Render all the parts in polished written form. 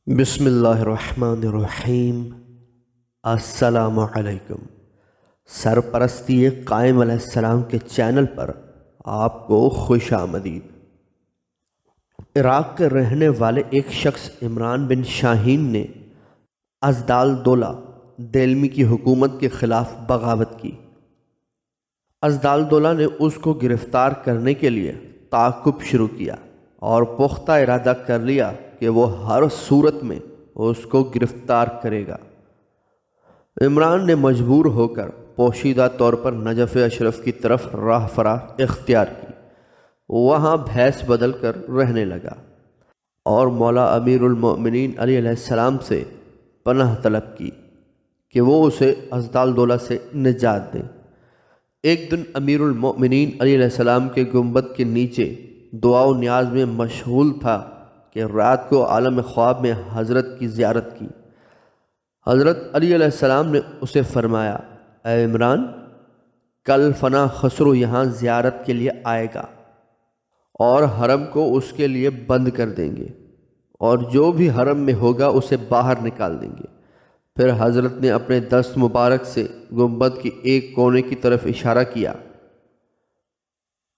بسم اللہ الرحمن الرحیم۔ السلام علیکم۔ سرپرستی قائم علیہ السلام کے چینل پر آپ کو خوش آمدید۔ عراق کے رہنے والے ایک شخص عمران بن شاہین نے ازدال دولہ دیلمی کی حکومت کے خلاف بغاوت کی۔ ازدال دولہ نے اس کو گرفتار کرنے کے لیے تعاقب شروع کیا اور پختہ ارادہ کر لیا کہ وہ ہر صورت میں اس کو گرفتار کرے گا۔ عمران نے مجبور ہو کر پوشیدہ طور پر نجف اشرف کی طرف راہ فرار اختیار کی۔ وہاں بھیس بدل کر رہنے لگا اور مولا امیر المؤمنین علی علیہ السلام سے پناہ طلب کی کہ وہ اسے ازدال دولہ سے نجات دیں۔ ایک دن امیر المؤمنین علی علیہ السلام کے گنبد کے نیچے دعا و نیاز میں مشغول تھا کہ رات کو عالم خواب میں حضرت کی زیارت کی۔ حضرت علی علیہ السلام نے اسے فرمایا، اے عمران، کل فنا خسرو یہاں زیارت کے لیے آئے گا اور حرم کو اس کے لیے بند کر دیں گے اور جو بھی حرم میں ہوگا اسے باہر نکال دیں گے۔ پھر حضرت نے اپنے دست مبارک سے گنبد کی ایک کونے کی طرف اشارہ کیا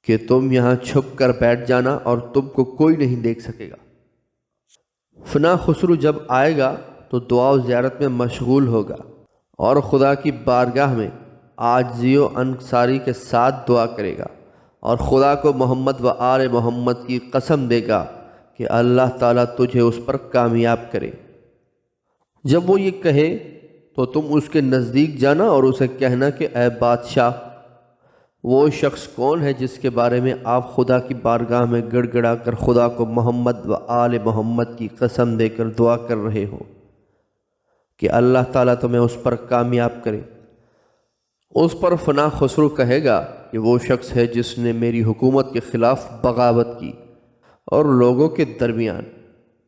کہ تم یہاں چھپ کر بیٹھ جانا اور تم کو کوئی نہیں دیکھ سکے گا۔ فنا خسرو جب آئے گا تو دعا و زیارت میں مشغول ہوگا اور خدا کی بارگاہ میں عاجزی و انکساری کے ساتھ دعا کرے گا اور خدا کو محمد و آل محمد کی قسم دے گا کہ اللہ تعالیٰ تجھے اس پر کامیاب کرے۔ جب وہ یہ کہے تو تم اس کے نزدیک جانا اور اسے کہنا کہ اے بادشاہ، وہ شخص کون ہے جس کے بارے میں آپ خدا کی بارگاہ میں گڑ گڑا کر خدا کو محمد و آل محمد کی قسم دے کر دعا کر رہے ہو کہ اللہ تعالیٰ تمہیں اس پر کامیاب کرے؟ اس پر فنا خسرو کہے گا کہ وہ شخص ہے جس نے میری حکومت کے خلاف بغاوت کی اور لوگوں کے درمیان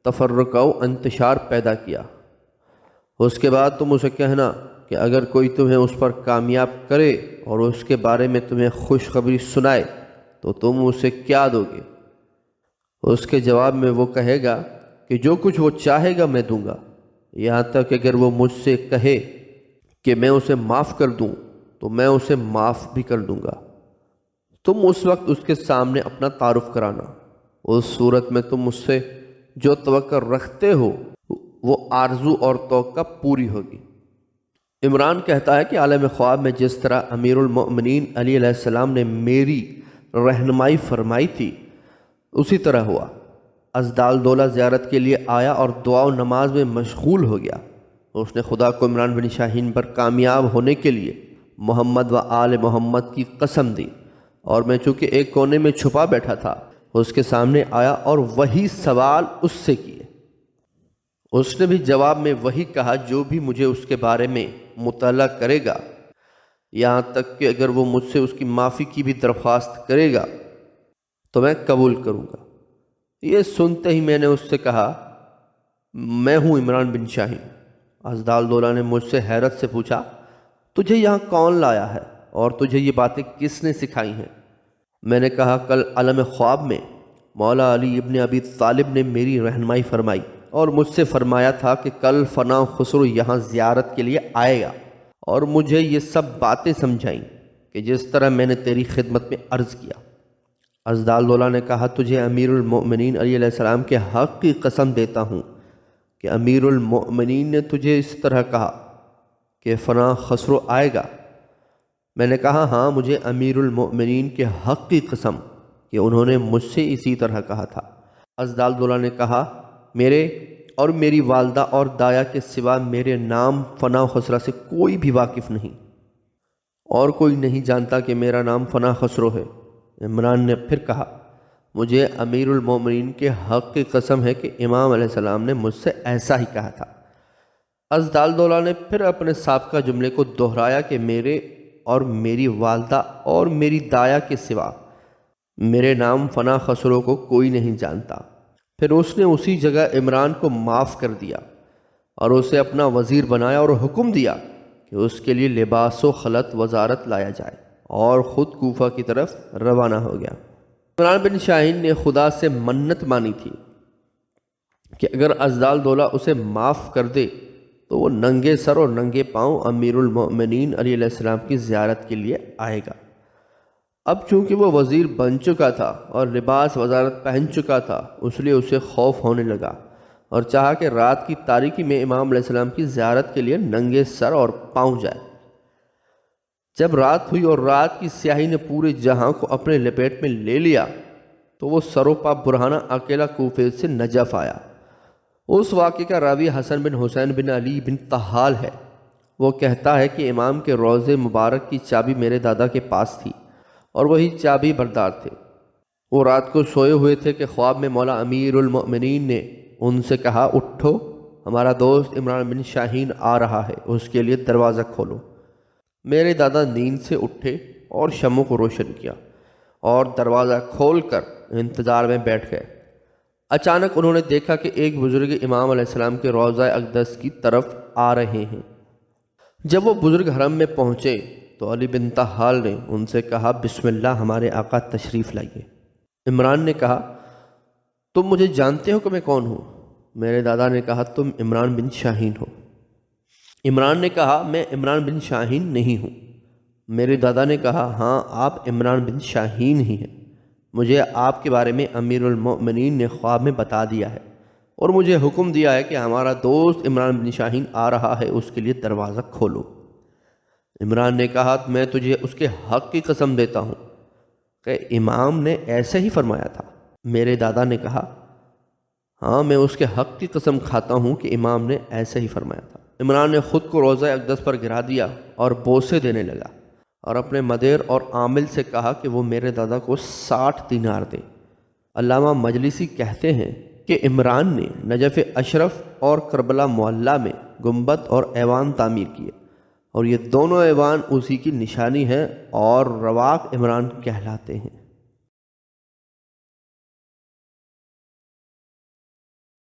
تفرقہ و انتشار پیدا کیا۔ اس کے بعد تم اسے کہنا کہ اگر کوئی تمہیں اس پر کامیاب کرے اور اس کے بارے میں تمہیں خوشخبری سنائے تو تم اسے کیا دو گے؟ اس کے جواب میں وہ کہے گا کہ جو کچھ وہ چاہے گا میں دوں گا، یہاں تک اگر وہ مجھ سے کہے کہ میں اسے معاف کر دوں تو میں اسے معاف بھی کر دوں گا۔ تم اس وقت اس کے سامنے اپنا تعارف کرانا۔ اس صورت میں تم اس سے جو توقع رکھتے ہو وہ آرزو اور توقع پوری ہوگی۔ عمران کہتا ہے کہ عالم خواب میں جس طرح امیر المؤمنین علی علیہ السلام نے میری رہنمائی فرمائی تھی اسی طرح ہوا۔ ازدال دولہ زیارت کے لیے آیا اور دعا و نماز میں مشغول ہو گیا۔ اس نے خدا کو عمران بن شاہین پر کامیاب ہونے کے لیے محمد و آل محمد کی قسم دی، اور میں چونکہ ایک کونے میں چھپا بیٹھا تھا اس کے سامنے آیا اور وہی سوال اس سے کیے۔ اس نے بھی جواب میں وہی کہا جو بھی مجھے اس کے بارے میں مطلع کرے گا، یہاں تک کہ اگر وہ مجھ سے اس کی معافی کی بھی درخواست کرے گا تو میں قبول کروں گا۔ یہ سنتے ہی میں نے اس سے کہا، میں ہوں عمران بن شاہین۔ ازدال دولہ نے مجھ سے حیرت سے پوچھا، تجھے یہاں کون لایا ہے اور تجھے یہ باتیں کس نے سکھائی ہیں؟ میں نے کہا، کل عالم خواب میں مولا علی ابن ابی طالب نے میری رہنمائی فرمائی اور مجھ سے فرمایا تھا کہ کل فنا خسرو یہاں زیارت کے لیے آئے گا، اور مجھے یہ سب باتیں سمجھائیں کہ جس طرح میں نے تیری خدمت میں عرض کیا۔ ازدال دولہ نے کہا، تجھے امیر المؤمنین علی علیہ السلام کے حق کی قسم دیتا ہوں کہ امیر المؤمنین نے تجھے اس طرح کہا کہ فنا خسرو آئے گا؟ میں نے کہا، ہاں، مجھے امیر المؤمنین کے حق کی قسم کہ انہوں نے مجھ سے اسی طرح کہا تھا۔ ازدال دولہ نے کہا، میرے اور میری والدہ اور دایا کے سوا میرے نام فنا خسرہ سے کوئی بھی واقف نہیں، اور کوئی نہیں جانتا کہ میرا نام فنا خسرو ہے۔ عمران نے پھر کہا، مجھے امیر المومنین کے حق کی قسم ہے کہ امام علیہ السلام نے مجھ سے ایسا ہی کہا تھا۔ ازدال دولہ نے پھر اپنے سابقہ جملے کو دہرایا کہ میرے اور میری والدہ اور میری دایا کے سوا میرے نام فنا خسرو کو کوئی نہیں جانتا۔ پھر اس نے اسی جگہ عمران کو معاف کر دیا اور اسے اپنا وزیر بنایا اور حکم دیا کہ اس کے لیے لباس و خلعت وزارت لایا جائے، اور خود کوفہ کی طرف روانہ ہو گیا۔ عمران بن شاہین نے خدا سے منت مانی تھی کہ اگر ازدال دولہ اسے معاف کر دے تو وہ ننگے سر اور ننگے پاؤں امیر المؤمنین علیہ السلام کی زیارت کے لیے آئے گا۔ اب چونکہ وہ وزیر بن چکا تھا اور لباس وزارت پہن چکا تھا، اس لیے اسے خوف ہونے لگا اور چاہا کہ رات کی تاریکی میں امام علیہ السلام کی زیارت کے لیے ننگے سر اور پاؤں جائے۔ جب رات ہوئی اور رات کی سیاہی نے پورے جہاں کو اپنے لپیٹ میں لے لیا تو وہ سرو پا برہانہ اکیلا کوفے سے نجف آیا۔ اس واقعے کا راوی حسن بن حسین بن علی بن طحال ہے۔ وہ کہتا ہے کہ امام کے روضے مبارک کی چابی میرے دادا کے پاس تھی اور وہی چابی بردار تھے۔ وہ رات کو سوئے ہوئے تھے کہ خواب میں مولا امیر المؤمنین نے ان سے کہا، اٹھو، ہمارا دوست عمران بن شاہین آ رہا ہے، اس کے لیے دروازہ کھولو۔ میرے دادا نیند سے اٹھے اور شمع کو روشن کیا اور دروازہ کھول کر انتظار میں بیٹھ گئے۔ اچانک انہوں نے دیکھا کہ ایک بزرگ امام علیہ السلام کے روضہ اقدس کی طرف آ رہے ہیں۔ جب وہ بزرگ حرم میں پہنچے تو علی بن طحال نے ان سے کہا، بسم اللہ، ہمارے آقا تشریف لائیے۔ عمران نے کہا، تم مجھے جانتے ہو کہ میں کون ہوں؟ میرے دادا نے کہا، تم عمران بن شاہین ہو۔ عمران نے کہا، میں عمران بن شاہین نہیں ہوں۔ میرے دادا نے کہا، ہاں، آپ عمران بن شاہین ہی ہیں۔ مجھے آپ کے بارے میں امیر المؤمنین نے خواب میں بتا دیا ہے اور مجھے حکم دیا ہے کہ ہمارا دوست عمران بن شاہین آ رہا ہے، اس کے لیے دروازہ کھولو۔ عمران نے کہا، میں تجھے اس کے حق کی قسم دیتا ہوں کہ امام نے ایسے ہی فرمایا تھا۔ میرے دادا نے کہا، ہاں، میں اس کے حق کی قسم کھاتا ہوں کہ امام نے ایسے ہی فرمایا تھا۔ عمران نے خود کو روضہ اقدس پر گرا دیا اور بوسے دینے لگا اور اپنے مدیر اور عامل سے کہا کہ وہ میرے دادا کو 60 دینار دے۔ علامہ مجلسی کہتے ہیں کہ عمران نے نجف اشرف اور کربلا معلیٰ میں گنبد اور ایوان تعمیر کیے اور یہ دونوں ایوان اسی کی نشانی ہیں اور رواق عمران کہلاتے ہیں۔